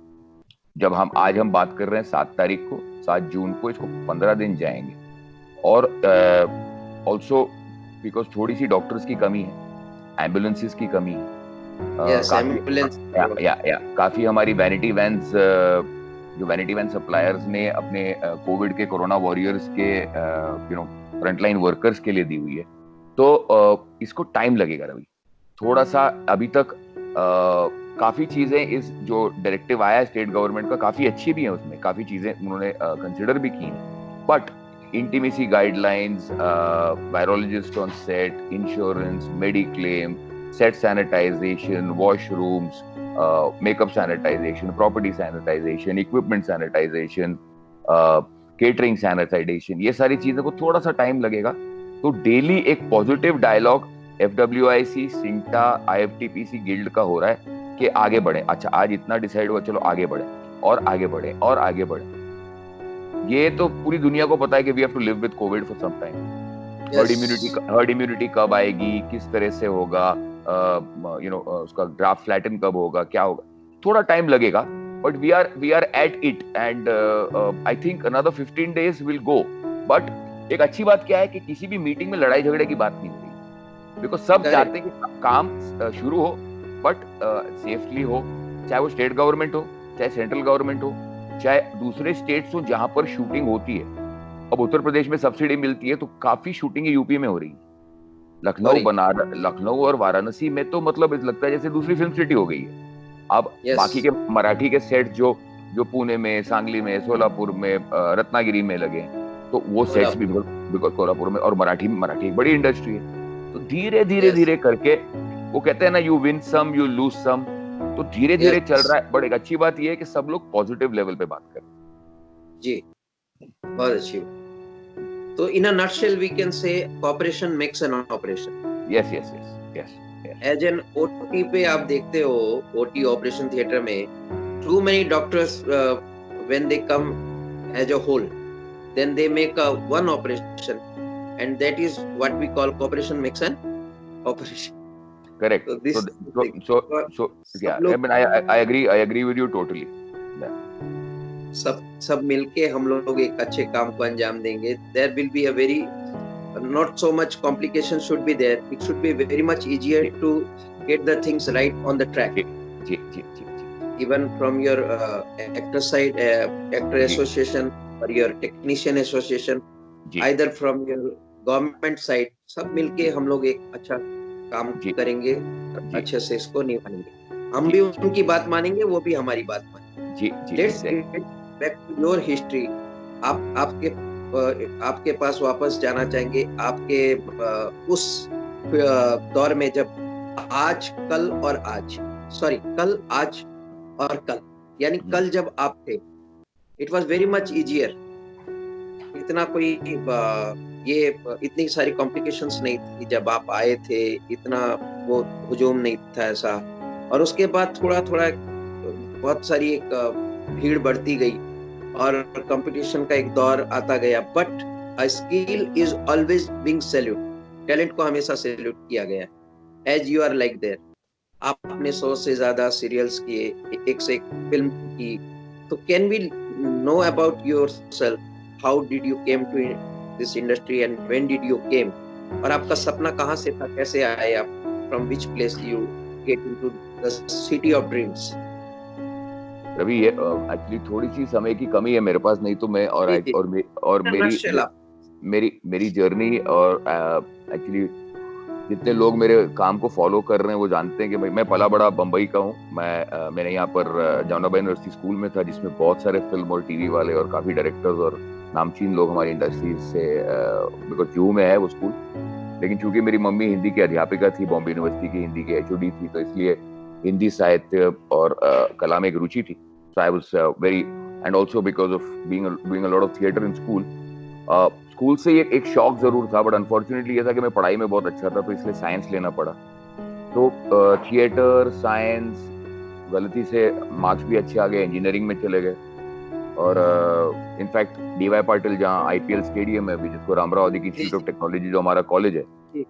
जब आज हम बात कर रहे हैं 7 तारीख को, 7 जून को, इसको 15 दिन जाएंगे। और ऑल्सो बिकॉज थोड़ी सी डॉक्टर्स की कमी है, एम्बुलेंसेस की कमी है, काफी हमारी वैनिटी वैन्स, जो वैनिटी वैन सप्लायर्स ने अपने कोविड के कोरोना वॉरियर्स के फ्रंटलाइन वर्कर्स के लिए दी हुई है, तो इसको टाइम लगेगा रवि थोड़ा सा। अभी तक काफी चीजें, इस जो डायरेक्टिव आया है स्टेट गवर्नमेंट का, काफी अच्छी भी है, उसमें काफी चीजें उन्होंने कंसिडर भी की हैं, but intimacy guidelines, virologist on set, insurance, mediclaim, set sanitisation, washrooms, makeup sanitisation, property sanitisation, equipment sanitisation, catering sanitisation, ये सारी चीजों को थोड़ा सा टाइम लगेगा। तो डेली एक positive dialogue FWIC, CINTAA, IFTPC guild का हो रहा है कि आगे बढ़े। अच्छा, आज इतना डिसाइड हुआ, चलो आगे बढ़े और आगे बढ़े और आगे बढ़े। ये तो पूरी दुनिया को पता है कि we have to live with Covid for some time. Herd immunity कब आएगी, किस तरह से होगा, उसका ग्राफ फ्लैटन कब होगा, क्या होगा, थोड़ा टाइम लगेगा, but we are at it and I think another 15 days विल गो। बट एक अच्छी बात क्या है कि किसी भी मीटिंग में लड़ाई झगड़े की बात नहीं होती, बिकॉज सब चाहते हैं कि काम शुरू हो बट सेफली हो, चाहे वो स्टेट गवर्नमेंट हो, चाहे सेंट्रल गवर्नमेंट हो, चाहे दूसरे स्टेट्स हो जहां पर शूटिंग होती है। अब उत्तर प्रदेश में सब्सिडी मिलती है तो काफी शूटिंग यूपी में हो रही है। लखनऊ और वाराणसी में तो मतलब लगता है जैसे दूसरी फिल्म सिटी हो गई है। अब बाकी के मराठी के सेट जो पुणे में, सांगली में, सोलापुर में, रत्नागिरी में लगे, तो वो सेट्स भी बिकॉज कोल्हापुर में, और मराठी एक बड़ी इंडस्ट्री है। तो धीरे धीरे करके वो कहते हैं ना, you win some you lose some, तो धीरे धीरे चल रहा है। बट एक अच्छी बात ये है कि सब लोग पॉजिटिव लेवल पे बात कर रहे हैं। जी, बहुत अच्छी। तो in a nutshell we can say cooperation makes an operation. Yes. As an OT पे आप देखते हो, ओटी ऑपरेशन थिएटर में, too many doctors when they come as a whole, then they make a one operation, and that is what we call cooperation makes an operation. Correct. So yeah, I mean, I agree with you totally. सब मिलके हम लोग एक अच्छे काम को अंजाम देंगे. There will be a very not so much complication should be there. It should be very much easier to get the things right on the track. Even from your actor side, actor association, or your technician association, either from your government side, सब मिलके हम लोग एक अच्छा काम करेंगे, अच्छे से इसको निभाएंगे. हम भी उनकी बात मानेंगे, वो भी हमारी बात मानेंगे. Let's get back to your history. आपके पास वापस जाना चाहेंगे, आपके उस दौर में जब कल, आज और कल, यानी कल जब आप थे, it was very much easier. इतना कोई इतनी सारी कॉम्प्लिकेशंस नहीं थी जब आप आए थे, इतना वो हुजूम नहीं था ऐसा. और उसके बाद थोड़ा बहुत सारी एक भीड़ बढ़ती गई और कंपटीशन का एक दौर आता गया. But a skill is always being salute. Talent को हमेशा सैल्यूट किया गया है। As you are like there, आपने 100 से ज्यादा सीरियल्स किए, एक से एक फिल्म की। तो can we know about yourself, how did you came to this industry and when did you came? और आपका सपना कहाँ से था, कैसे आए आप? From which place you get into the city of dreams? Ravi, ये एक्चुअली थोड़ी सी समय की कमी है मेरे पास, नहीं तो मैं जी जी, और मेरी नटशेल आप। मेरी जर्नी, और एक्चुअली जितने लोग मेरे काम को फॉलो कर रहे हैं वो जानते हैं कि भाई मैं पला बड़ा बम्बई का हूँ। मैंने यहाँ पर जामुनाबाई यूनिवर्सिटी स्कूल में था, जिसमें बहुत सारे फिल्म और टीवी वाले और काफी डायरेक्टर्स और नामचीन लोग हमारी इंडस्ट्री से, बिकॉज जूहू में है वो स्कूल। लेकिन चूंकि मेरी मम्मी हिंदी की अध्यापिका थी, बॉम्बे यूनिवर्सिटी की हिंदी की एचओडी थी, तो इसलिए हिंदी साहित्य और कला में एक रुचि थी। So I was very, and also because of doing a lot of theatre in school. School से ये एक शौक जरूर था, बट अनफॉर्चुनेटली ये था कि मैं पढ़ाई में बहुत अच्छा था, तो इसलिए साइंस लेना पड़ा। तो थिएटर साइंस, गलती से मार्क्स भी अच्छे आ गए, इंजीनियरिंग में चले गए। और इनफैक्ट डीवाई पाटिल, जहाँ आईपीएल स्टेडियम है अभी, जिसको रामराव इंस्टीट्यूट ऑफ टेक्नोलॉजी जो हमारा कॉलेज है,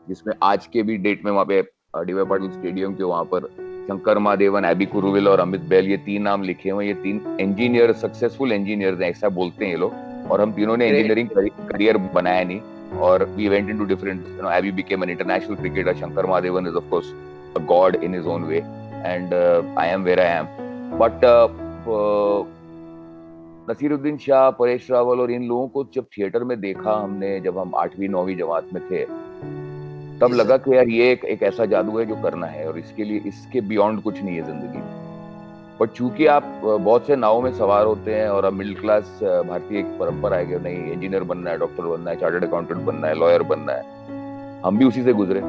जिसमें आज के भी डेट में वहाँ पे डीवाई पाटिल स्टेडियम के वहाँ पर शंकर महादेवन, एबी कुरुविल और अमित बैल, ये 3 नाम लिखे हुए। ये 3 इंजीनियर, सक्सेसफुल इंजीनियर हैं, ऐसा बोलते हैं ये लोग। और हम तीनों ने इंजीनियरिंग करियर बनाया नहीं, और we went into different, you know, AB became an international cricketer, Shankar Mahadevan is of course a god in his own way, and I am where I am. But Naseeruddin Shah, Paresh Rawal और इन लोगों को जब थिएटर में देखा हमने, जब हम 8वीं 9वीं जमात में थे, तब लगा कि यार ये एक ऐसा जादू है जो करना है, और इसके लिए, इसके बियॉन्ड कुछ नहीं है जिंदगी में। बट चूंकि आप बहुत से नावों में सवार होते हैं, और अब मिडिल क्लास भारतीय एक परंपरा है कि नहीं, इंजीनियर बनना है, डॉक्टर बनना है, चार्टर्ड अकाउंटेंट बनना है, लॉयर बनना है। हम भी उसी से गुजरे।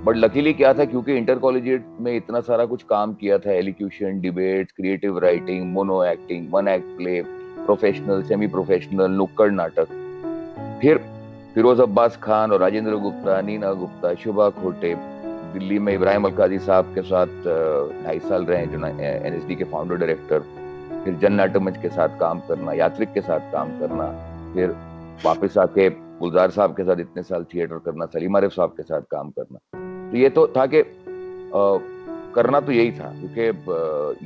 बट लकीली क्या था, क्योंकि इंटर कॉलेजिएट में इतना सारा कुछ काम किया था, elocution, debates, creative writing, mono acting, one act play, professional, semi professional, नुक्कड़ नाटक, फिर फिरोज अब्बास खान और राजेंद्र गुप्ता, नीना गुप्ता, शुभा खोटे, दिल्ली में इब्राहिम अलकाजी साहब के साथ 2.5 साल रहे, जो एनएसडी के फाउंडर डायरेक्टर, फिर जन नाट्य मंच के साथ काम करना, यात्रिक के साथ काम करना, फिर वापस आके गुलजार साहब के साथ इतने साल थिएटर करना, सलीम आरिफ साहब के साथ काम करना। तो ये तो था कि करना तो यही था, क्योंकि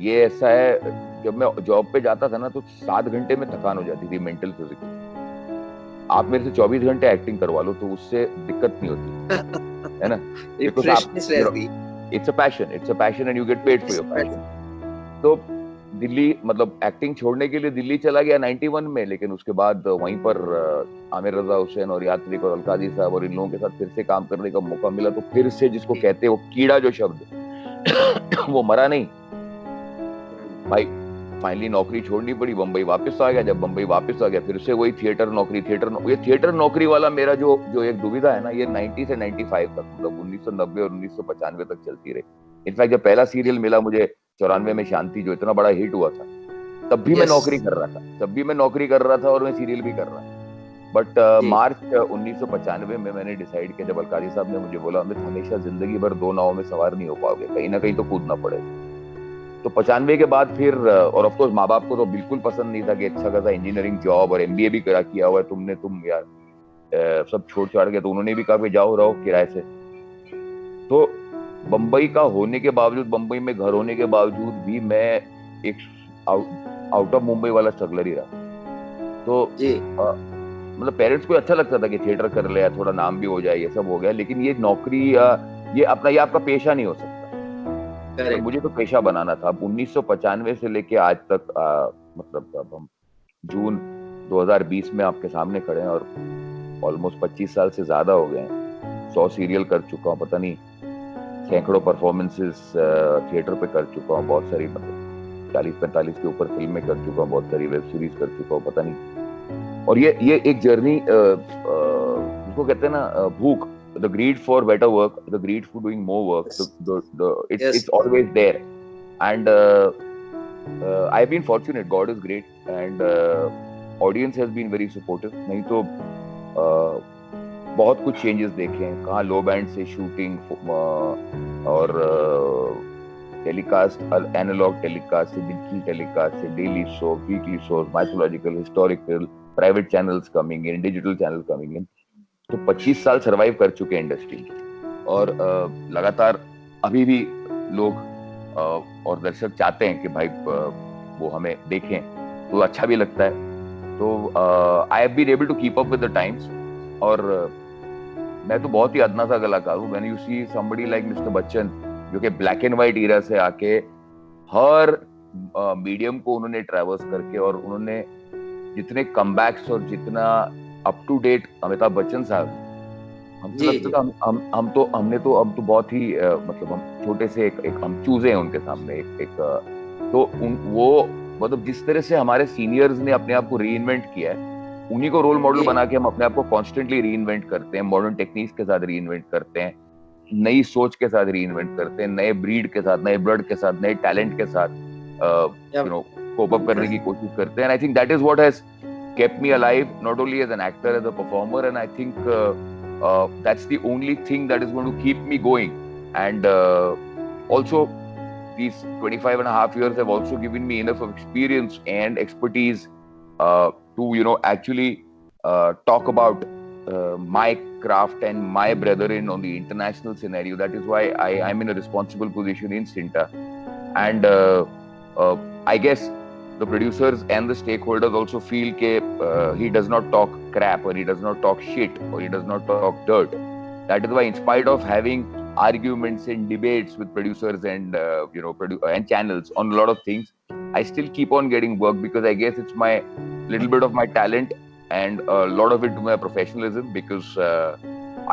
ये ऐसा है, जब मैं जॉब पे जाता था ना, तो 7 घंटे में थकान हो जाती थी, मेंटल फिजिकल। आप मेरे से 24 घंटे एक्टिंग करवा लो तो उससे दिक्कत नहीं होती, है ना? It's a passion and you get paid for your passion. तो दिल्ली, मतलब एक्टिंग छोड़ने के लिए दिल्ली चला गया 91 में, लेकिन उसके बाद वहीं पर आमिर रजा हुसैन और यात्रिक और अलकाजी साहब और इन लोगों के साथ फिर से काम करने का मौका मिला। तो फिर से, जिसको कहते हैं वो कीड़ा जो शब्द वो मरा नहीं भाई। फाइनली नौकरी छोड़नी पड़ी, बम्बई वापस आ गया। जब बम्बई वापस आ गया, फिर से वही थिएटर नौकरी, ये थिएटर नौकरी वाला मेरा जो एक दुविधा है ना, ये 90 से 95 तक, मतलब 1990 और 1995 तक चलती रही। इनफैक्ट जब पहला सीरियल मिला मुझे 94 में, शांति, जो इतना बड़ा हिट हुआ था, तब भी मैं नौकरी कर रहा था, और मैं सीरियल भी कर रहा था। बट मार्च 1995 में मैंने डिसाइड किया, जब अलकाजी साहब ने मुझे बोला, अमित, हमेशा जिंदगी भर 2 नावों में सवार नहीं हो पाओगे, कहीं ना कहीं तो कूदना पड़ेगा। तो 95 के बाद फिर, और ऑफ कोर्स माँ बाप को तो बिल्कुल पसंद नहीं था कि अच्छा खासा इंजीनियरिंग जॉब और एमबीए भी करा किया हुआ है तुमने, तुम यार सब छोड़ छाड़ के, तो उन्होंने भी कहा कि जाओ रहो किराए से। तो बम्बई का होने के बावजूद, बम्बई में घर होने के बावजूद भी, मैं एक आउट ऑफ मुंबई वाला स्ट्रगलर ही रहा। तो मतलब पेरेंट्स को अच्छा लगता था कि थिएटर कर लिया, थोड़ा नाम भी हो जाए, ये सब हो गया, लेकिन ये नौकरी, ये आपका पेशा नहीं हो सकता। तो मुझे तो पेशा बनाना था। अब 1995 से लेके आज तक, मतलब अब हम जून 2020 में आपके सामने खड़े हैं, और ऑलमोस्ट 25 साल से ज्यादा हो गए हैं। 100 सीरियल कर चुका हूँ, पता नहीं सैकड़ों परफॉर्मेंसेस थिएटर पे कर चुका हूँ, बहुत सारी, मतलब 40-45 के ऊपर फिल्में कर चुका हूँ, बहुत सारी वेब सीरीज कर चुका हूँ, पता नहीं। और ये एक जर्नी, जिसको कहते हैं ना, भूख, the greed for better work, the greed for doing more work, it's always there, and I've been fortunate. God is great, and audience has been very supportive. नहीं तो बहुत कुछ चेंजेस देखे हैं, कहाँ लो बैंड से शूटिंग, और टेलीकास्ट, एनालॉग टेलीकास्ट से डिजिटल टेलीकास्ट से daily show, weekly show, mythological, historical, private channels coming in, digital channel coming in. तो 25 साल सरवाइव कर चुके हैं इंडस्ट्री में, और लगातार अभी भी लोग और दर्शक चाहते हैं कि भाई वो हमें देखें, तो अच्छा भी लगता है। तो I have been able to keep up with the times, और मैं तो बहुत ही अदना सा कलाकार हूँ। When you see somebody like mister Bachchan, जो कि ब्लैक एंड व्हाइट ईरा से आके हर मीडियम को उन्होंने ट्रैवर्स करके, और उन्होंने जितने कमबैक्स और जितना up to date Amitabh Bachchan sahab, हमको लगता था हम तो बहुत ही मतलब हम छोटे से एक हम चूजे हैं उनके सामने, तो वो मतलब जिस तरह से हमारे सीनियर्स ने अपने आप को रीइन्वेंट किया है, उन्हीं को रोल मॉडल बना के हम अपने आप को कॉन्स्टेंटली रीइन्वेंट करते हैं, मॉडर्न टेक्निक्स के साथ रीइन्वेंट करते हैं, नई सोच के साथ रीइन्वेंट करते हैं, नए ब्रीड के साथ, नए ब्लड के साथ, नए टैलेंट के साथ कोप अप करने की कोशिश करते हैं। And I think that is what has kept me alive, not only as an actor, as a performer, and I think that's the only thing that is going to keep me going. And also, these 25 and a half years have also given me enough of experience and expertise to actually talk about my craft and my brethren on the international scenario. That is why I'm in a responsible position in Synta, and I guess the producers and the stakeholders also feel that he does not talk crap, or he does not talk shit, or he does not talk dirt. That is why, in spite of having arguments and debates with producers and and channels on a lot of things, I still keep on getting work, because I guess it's my little bit of my talent and a lot of it to my professionalism, because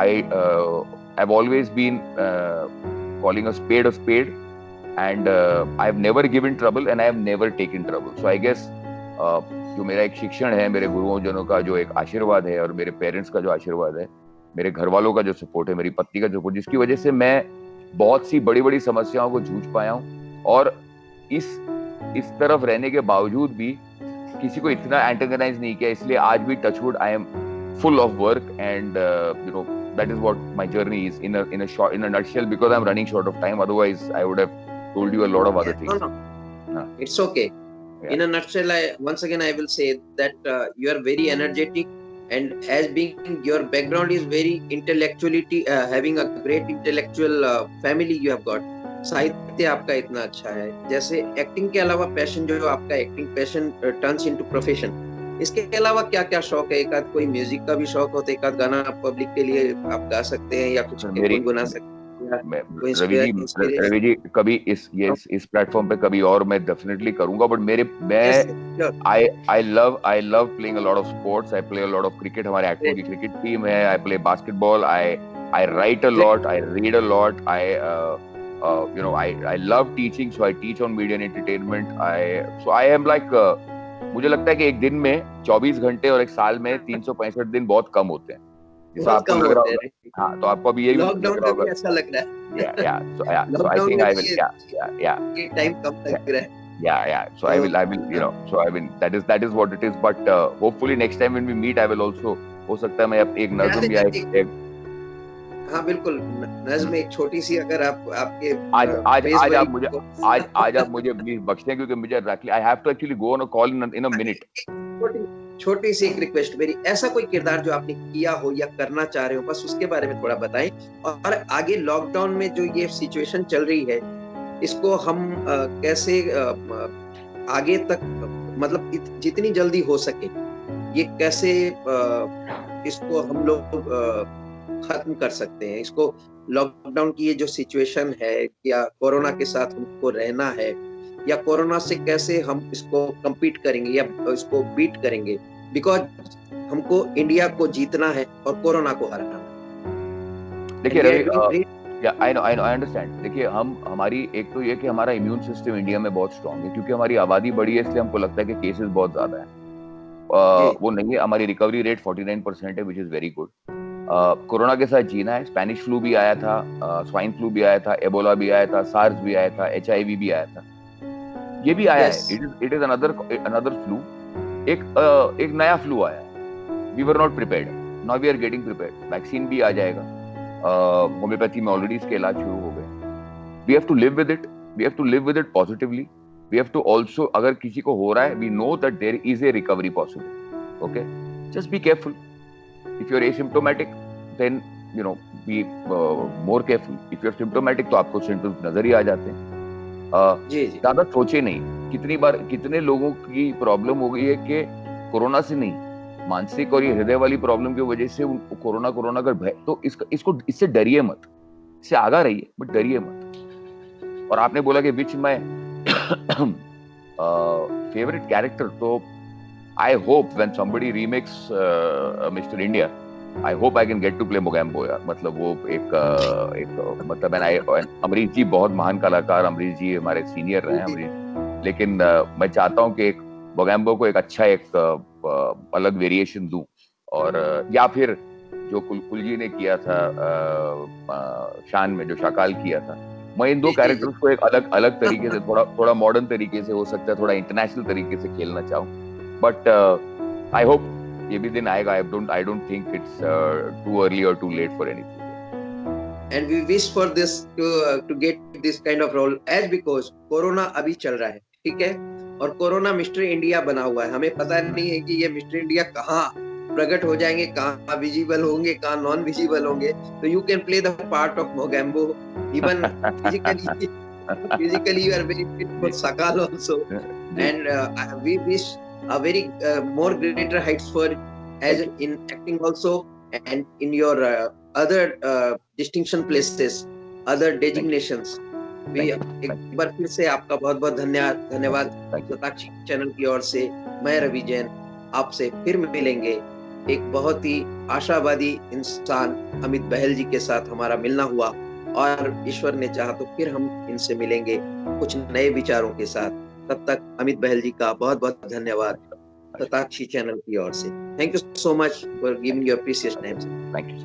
I've always been calling a spade, and I've never given trouble and I have never taken trouble. So I guess जो मेरा एक शिक्षण है, मेरे गुरुजनों का जो एक आशीर्वाद है, और मेरे पेरेंट्स का जो आशीर्वाद है, मेरे घर वालों का जो सपोर्ट है, मेरी पत्नी का जो सपोर्ट, जिसकी वजह से मैं बहुत सी बड़ी बड़ी समस्याओं को जूझ पाया हूँ, और इस तरफ रहने के बावजूद भी किसी को इतना एंटेगनाइज नहीं किया। इसलिए आज भी touchwood I am full of work, and that is what my journey is in a nutshell, because I'm running short of time. Otherwise I would have told you a lot of other things. No. It's okay. Yeah. In a nutshell, once again I will say that you are very energetic, and as being your background is very intellectually having a great intellectual family you have got. साहित्य आपका इतना अच्छा है, जैसे acting के अलावा passion जो आपका acting passion turns into profession, इसके अलावा क्या क्या शौक है? एक आध कोई म्यूजिक का भी शौक होता है, एक आध गाना पब्लिक के लिए आप गा सकते हैं, या कुछ गुनगुना सकते हैं? रवि जी, कभी इस प्लेटफॉर्म पे कभी और मैं डेफिनेटली करूंगा, but I love playing a lot of sports. I play a lot of cricket, हमारे एक्टिंग की क्रिकेट टीम है। I play basketball, I right a lot, I read a lot, I love teaching, so I teach on media and entertainment. So I am like मुझे लगता है कि एक दिन में 24 घंटे और एक साल में 365 दिन बहुत कम होते हैं। जैसा आपको लग रहा होगा, हाँ, तो आपको अभी यही लॉकडाउन में भी ऐसा लग रहा है। So I think I will, ये टाइम कम लग रहा है। So I will, that is what it is. But hopefully next time when we meet, I will also, हो सकता है मैं एक नज़्म या एक हाँ बिल्कुल, नज़्म एक छोटी सी, अगर आपके आज आप मुझे प्लीज बख्शें, क्योंकि मुझे I have to actually go on a call in a minute. छोटी सी एक रिक्वेस्ट मेरी, ऐसा कोई किरदार जो आपने किया हो या करना चाह रहे हो, बस उसके बारे में थोड़ा बताएं। और आगे लॉकडाउन में जो ये सिचुएशन चल रही है, इसको हम कैसे आगे तक, मतलब जितनी जल्दी हो सके, ये कैसे इसको हम लोग खत्म कर सकते हैं? इसको, लॉकडाउन की ये जो सिचुएशन है, या कोरोना के साथ हमको रहना है, या कोरोना से कैसे हम इसको कम्पीट करेंगे या इसको बीट करेंगे, बिकॉज हमको इंडिया को जीतना है और कोरोना को हराना है। देखिए रवि, I understand। देखिए, हमारी एक तो ये कि हमारा इम्यून सिस्टम इंडिया में बहुत स्ट्रांग है, क्योंकि हमारी आबादी बड़ी है, इसलिए हमको लगता है कि केसेस बहुत ज्यादा है। वो नहीं है, हमारी रिकवरी रेट 49% है, which is very good. Corona के साथ जीना है। स्पेनिश फ्लू भी आया था, स्वाइन फ्लू भी आया था, एबोला भी आया था, सार्स भी आया था, HIV भी आया था, ये भी आया है। It is another flu. एक नया फ्लू आया है। We were not prepared, now we are getting prepared. Vaccine भी आ जाएगा, होम्योपैथी में ऑलरेडी इसके इलाज शुरू हो गए। We have to live with it, we have to live with it positively. We have to also, अगर किसी को हो रहा है, we know that there is a recovery possible. Okay, just be careful. If you're asymptomatic, then you know be more careful. If you're symptomatic तो आपको symptoms नजर ही आ जाते हैं। जी जी ज्यादा सोचे नहीं। कितनी बार कितने लोगों की प्रॉब्लम हो गई है कि कोरोना से नहीं, मानसिक और ये हृदय वाली प्रॉब्लम की वजह से उनको कोरोना का भय, तो इसको इससे डरिए मत, इससे आगा रहिए बट डरिए मत। और आपने बोला कि विच माय फेवरेट कैरेक्टर, तो I hope when somebody remakes Mr. India, I hope I can get to play Mogambo यार। मतलब वो एक मतलब अमरीश जी बहुत महान कलाकार, अमरीश जी हमारे सीनियर रहे हैं अमरीश, लेकिन मैं चाहता हूँ कि एक मोगैम्बो को एक अच्छा एक अलग वेरिएशन दूं, और या फिर जो कुल जी ने किया था शान में, जो शाकाल किया था, मैं इन दो कैरेक्टर्स को एक अलग अलग तरीके से, थोड़ा मॉडर्न तरीके से, हो सकता है थोड़ा इंटरनेशनल तरीके से खेलना चाहूँ। बट आई होप ये भी दिन आएगा। I don't think it's too early or too late for anything. And we wish for this to get this kind of role as because corona अभी चल रहा है, ठीक है, और कोरोना मिस्टर इंडिया बना हुआ है। हमें पता नहीं है कि ये मिस्टर इंडिया कहाँ प्रकट हो जाएंगे, कहाँ विजिबल होंगे, कहाँ नॉन विजिबल होंगे। तो you can play the part of Mogambo even physically you are very fit for Sakal also, and we wish a very more greater heights for as in acting also, and in your other distinction places, other designations. भी एक बार फिर से आपका बहुत बहुत धन्यवाद Shatakshi channel की ओर से। मैं रवि जैन, आपसे फिर मिलेंगे। एक बहुत ही आशावादी इंसान अमित बहल जी के साथ हमारा मिलना हुआ, और ईश्वर ने चाहा तो फिर हम इनसे मिलेंगे कुछ नए विचारों के साथ। तब तक अमित बहल जी का बहुत बहुत धन्यवाद शताक्षी चैनल की ओर से। Thank you so much for giving your precious time. Thank you.